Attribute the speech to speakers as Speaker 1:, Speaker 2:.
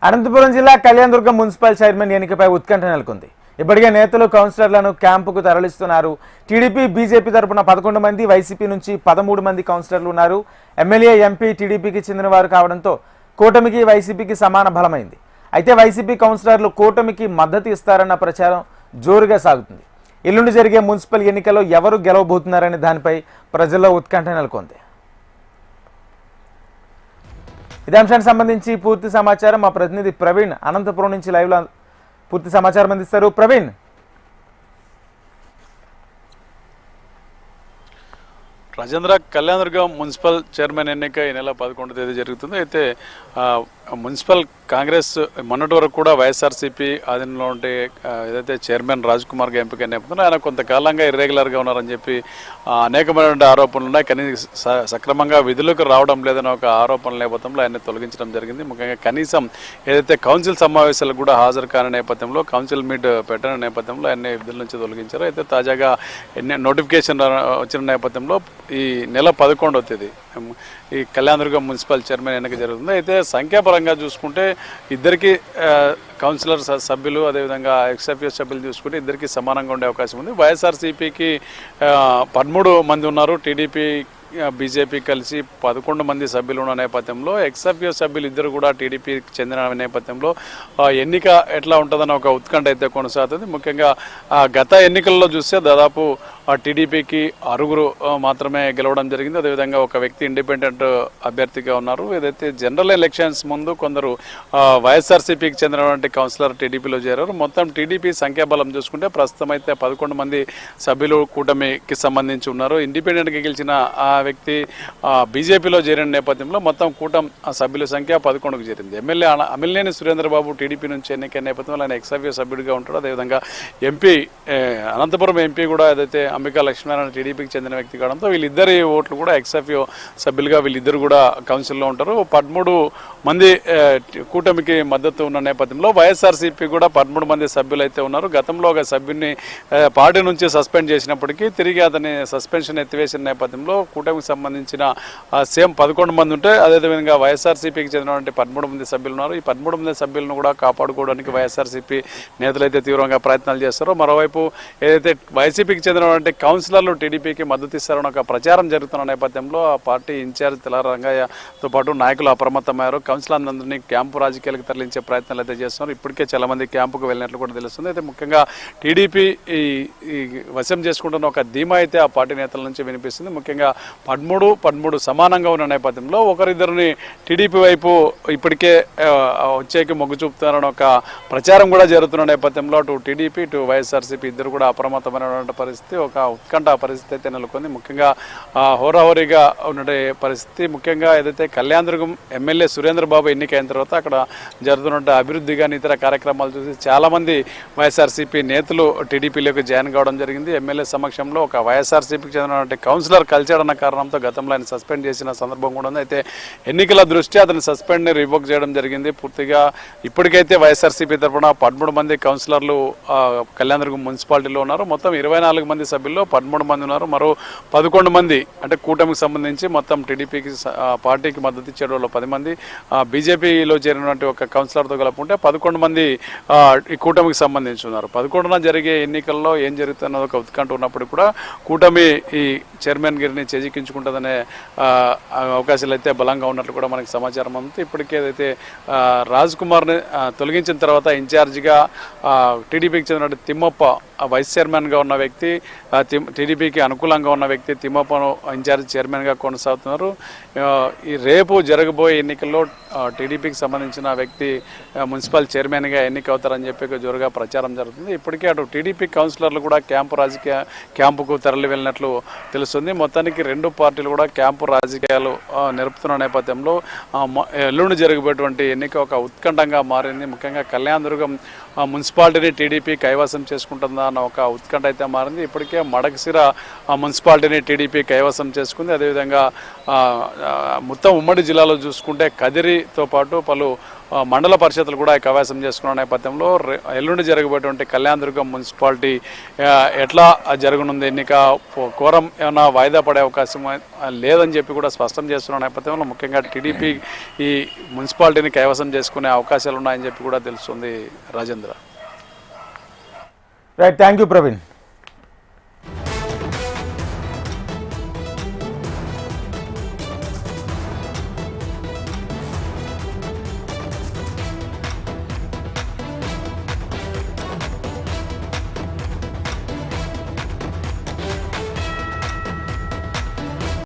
Speaker 1: అనంతపురం జిల్లా Kalyandurg municipal chairman ఎన్నికపై ఉత్కంఠ నెలకొంది. ఇప్పటికే నేతలు కౌన్సిలర్లను క్యాంపుకు తరలిస్తున్నారు. టీడీపీ బీజేపీ తరపున 11 మంది, వైసీపీ నుంచి 13 మంది కౌన్సిలర్లు ఉన్నారు. ఎమ్మెల్యే, ఎంపీ టీడీపీకి చెందిన వారు కావడంతో కూటమికి వైసీపీకి సమాన బలమైంది. అయితే వైసీపీ కౌన్సిలర్లు కూటమికి మద్దతు ఇస్తారన్న ప్రచారం జోరుగా సాగుతుంది. ఎల్లుండి జరిగే మున్సిపల్ ఎన్నికల్లో ఎవరు గెలవబోతున్నారనే దానిపై ప్రజల్లో ఉత్కంఠ నెలకొంది. ఇదే అంశానికి సంబంధించి పూర్తి సమాచారం మా ప్రతినిధి ప్రవీణ్ అనంతపురం నుంచి లైవ్లో పూర్తి సమాచారం అందిస్తారు. ప్రవీణ్,
Speaker 2: రాజేంద్ర, కళ్యాణదుర్గం మున్సిపల్ చైర్మన్ ఎన్నిక ఈ నెల 11వ తేదీ జరుగుతుంది. అయితే మున్సిపల్ కాంగ్రెస్ మొన్నటి వరకు కూడా వైఎస్ఆర్సీపీ ఆధీనంలో ఉంటే ఏదైతే చైర్మన్ రాజ్ కుమార్గా ఎంపిక నేపథ్యంలో ఆయన కొంతకాలంగా ఇర్రెగ్యులర్గా ఉన్నారని చెప్పి అనేకమైనటువంటి ఆరోపణలు ఉన్నాయి. కానీ సక్రమంగా విధులకు రావడం లేదని ఒక ఆరోపణల నేపథ్యంలో ఆయన తొలగించడం జరిగింది. ముఖ్యంగా కనీసం ఏదైతే కౌన్సిల్ సమావేశాలకు కూడా హాజరు కాని నేపథ్యంలో, కౌన్సిల్ మీట్ పెట్టిన నేపథ్యంలో ఆయన విధుల నుంచి తొలగించారు. అయితే తాజాగా నోటిఫికేషన్ వచ్చిన నేపథ్యంలో ఈ నెల 11వ తేదీ ఈ కళ్యాణదుర్గం మున్సిపల్ చైర్మన్ ఎన్నిక జరుగుతుంది. అయితే సంఖ్యాపరంగా చూసుకుంటే ఇద్దరికి కౌన్సిలర్ సభ్యులు, అదేవిధంగా ఎక్స్ఎఫ్ఏ సభ్యులు చూసుకుంటే ఇద్దరికి సమానంగా ఉండే అవకాశం ఉంది. వైఎస్ఆర్సీపీకి 13 మంది ఉన్నారు. టీడీపీ బీజేపీ కలిసి 11 మంది సభ్యులు ఉన్న నేపథ్యంలో ఎక్స్ఎఫ్ఏ సభ్యులు ఇద్దరు కూడా టీడీపీకి చెందిన నేపథ్యంలో ఎన్నిక ఎట్లా ఉంటుందన్న ఒక ఉత్కంఠ అయితే కొనసాగుతుంది. ముఖ్యంగా గత ఎన్నికల్లో చూస్తే దాదాపు టీడీపీకి 6 మాత్రమే గెలవడం జరిగింది. అదేవిధంగా ఒక వ్యక్తి ఇండిపెండెంట్ అభ్యర్థిగా ఉన్నారు. ఏదైతే జనరల్ ఎలక్షన్స్ ముందు కొందరు వైఎస్ఆర్సీపీకి చెందినటువంటి కౌన్సిలర్ టీడీపీలో చేరారు. మొత్తం టీడీపీ సంఖ్యాబలం చూసుకుంటే ప్రస్తుతం అయితే 11 మంది సభ్యులు కూటమికి సంబంధించి ఉన్నారు. ఇండిపెండెంట్గా గెలిచిన ఆ వ్యక్తి బీజేపీలో చేరిన నేపథ్యంలో మొత్తం కూటమి సభ్యుల సంఖ్య 11కు చేరింది. ఎమ్మెల్యే అమిలినేని సురేంద్రబాబు టీడీపీ నుంచి ఎన్నికైన నేపథ్యంలో ఆయన ఎక్స్ఎఫ్ఏ సభ్యుడిగా ఉంటాడు. అదేవిధంగా ఎంపీ అనంతపురం ఎంపీ కూడా ఏదైతే అంబికా లక్ష్మీనారాయణ టీడీపీకి చెందిన వ్యక్తి కావడంతో వీళ్ళిద్దరి ఓట్లు కూడా ఎక్స్ఎఫ్ఏ సభ్యులుగా వీళ్ళిద్దరు కూడా కౌన్సిల్లో ఉంటారు. 13 మంది కూటమికి మద్దతు ఉన్న నేపథ్యంలో వైఎస్ఆర్సీపీ కూడా 13 మంది సభ్యులు అయితే ఉన్నారు. గతంలో ఒక సభ్యుడిని పార్టీ నుంచి సస్పెండ్ చేసినప్పటికీ తిరిగి అతని సస్పెన్షన్ ఎత్తివేసిన నేపథ్యంలో కూటమికి సంబంధించిన సేమ్ 11 మంది ఉంటే, అదేవిధంగా వైఎస్ఆర్సీపీకి చెందినటువంటి 13 మంది సభ్యులు ఉన్నారు. ఈ 13 మంది సభ్యులను కూడా కాపాడుకోవడానికి వైఎస్ఆర్సీపీ నేతలు అయితే తీవ్రంగా ప్రయత్నాలు చేస్తారో, మరోవైపు ఏదైతే వైసీపీకి చెందినటువంటి కౌన్సిలర్లు టీడీపీకి మద్దతు ఇస్తారని ఒక ప్రచారం జరుగుతున్న నేపథ్యంలో ఆ పార్టీ ఇన్ఛార్జ్ తెల్లారి రంగయ్యతో పాటు నాయకులు అప్రమత్తమయ్యారు. కౌన్సిలర్లందరినీ క్యాంపు రాజకీయాలకు తరలించే ప్రయత్నాలు అయితే చేస్తున్నారు. ఇప్పటికే చాలా మంది క్యాంపుకు వెళ్ళినట్లు కూడా తెలుస్తుంది. అయితే ముఖ్యంగా టీడీపీ ఈ వశం చేసుకుంటున్న ఒక ధీమా అయితే ఆ పార్టీ నేతల నుంచి వినిపిస్తుంది. ముఖ్యంగా 13 సమానంగా ఉన్న నేపథ్యంలో ఒకరిద్దరిని టీడీపీ వైపు ఇప్పటికే వచ్చేకి మొగ్గు చూపుతారని ఒక ప్రచారం కూడా జరుగుతున్న నేపథ్యంలో అటు టీడీపీ ఇటు వైఎస్ఆర్సీపీ ఇద్దరు కూడా అప్రమత్తమైనటువంటి పరిస్థితి, ఒక ఉత్కంఠ పరిస్థితి అయితే నెలకొంది. ముఖ్యంగా హోరాహోరీగా ఉండే పరిస్థితి. ముఖ్యంగా ఏదైతే కళ్యాణదుర్గం ఎమ్మెల్యే సురేంద్రబాబు ఎన్నికైన తర్వాత అక్కడ జరుగుతున్న అభివృద్ధి కానీ ఇతర కార్యక్రమాలు చూసి చాలామంది వైఎస్ఆర్సీపీ నేతలు టీడీపీలోకి జాయిన్ కావడం జరిగింది. ఎమ్మెల్యే సమక్షంలో ఒక వైఎస్ఆర్సీపీకి చెందినటువంటి కౌన్సిలర్ కలిచాడన్న కారణంతో గతంలో ఆయన సస్పెండ్ చేసిన సందర్భం కూడా ఉంది. అయితే ఎన్నికల దృష్ట్యా అతని సస్పెండ్ని రివోక్ చేయడం జరిగింది. పూర్తిగా ఇప్పటికైతే వైఎస్ఆర్సీపీ తరఫున 13 మంది కౌన్సిలర్లు కళ్యాణదుర్గం మున్సిపాలిటీలో ఉన్నారు. మొత్తం 24 మంది సభ్యుల్లో 13 మంది ఉన్నారు. మరో 11 మంది అంటే కూటమికి సంబంధించి మొత్తం టీడీపీకి పార్టీకి మద్దతు ఇచ్చే వాళ్ళు 10 మంది, బీజేపీలో చేరినటువంటి ఒక కౌన్సిలర్తో కలుపుకుంటే 11 మంది ఈ కూటమికి సంబంధించి ఉన్నారు. 11న జరిగే ఎన్నికల్లో ఏం జరుగుతున్నది ఒక ఉత్కంఠ ఉన్నప్పుడు కూడా కూటమి ఈ చైర్మన్ గిరిని చేజిక్కించుకుంటుందనే అవకాశాలు అయితే బలంగా ఉన్నట్లు కూడా మనకి సమాచారం ఉంది. ఇప్పటికే ఏదైతే రాజ్ కుమార్ని తొలగించిన తర్వాత ఇన్ఛార్జిగా టీడీపీకి చెందిన తిమ్మప్ప వైస్ చైర్మన్గా ఉన్న వ్యక్తి, టీడీపీకి అనుకూలంగా ఉన్న వ్యక్తి తిమ్మప్పను ఇన్ఛార్జ్ చైర్మన్గా కొనసాగుతున్నారు. ఈ రేపు జరగబోయే ఎన్నికల్లో టీడీపీకి సంబంధించిన వ్యక్తి మున్సిపల్ చైర్మన్గా ఎన్నికవుతారని చెప్పి జోరుగా ప్రచారం జరుగుతుంది. ఇప్పటికే అటు టీడీపీ కౌన్సిలర్లు కూడా క్యాంపుకు తరలి వెళ్ళినట్లు తెలుస్తుంది. మొత్తానికి 2 పార్టీలు కూడా క్యాంపు రాజకీయాలు నిలుపుతున్న నేపథ్యంలో ఎల్లుండి జరగబోయేటువంటి ఎన్నిక ఒక ఉత్కంఠంగా మారింది. ముఖ్యంగా కళ్యాణదుర్గం మున్సిపాలిటీని టీడీపీ కైవసం చేసుకుంటుందా అన్న ఒక ఉత్కంఠ అయితే మారింది. ఇప్పటికే మడకసిర మున్సిపాలిటీని టీడీపీ కైవసం చేసుకుంది. అదేవిధంగా మొత్తం ఉమ్మడి జిల్లాలో చూసుకుంటే కదిరితో పాటు పలు మండల పరిషత్లు కూడా కైవసం చేసుకున్న నేపథ్యంలో ఎల్లుండి జరగబోయేటువంటి కళ్యాణదుర్గం మున్సిపాలిటీ ఎట్లా జరగనుంది ఎన్నిక కోరం ఏమైనా వాయిదా పడే అవకాశం లేదని చెప్పి కూడా స్పష్టం చేస్తున్న నేపథ్యంలో ముఖ్యంగా టీడీపీ ఈ మున్సిపాలిటీని కైవసం చేసుకునే అవకాశాలు ఉన్నాయని చెప్పి కూడా తెలుస్తుంది Rajendra.
Speaker 1: Right, thank you Praveen.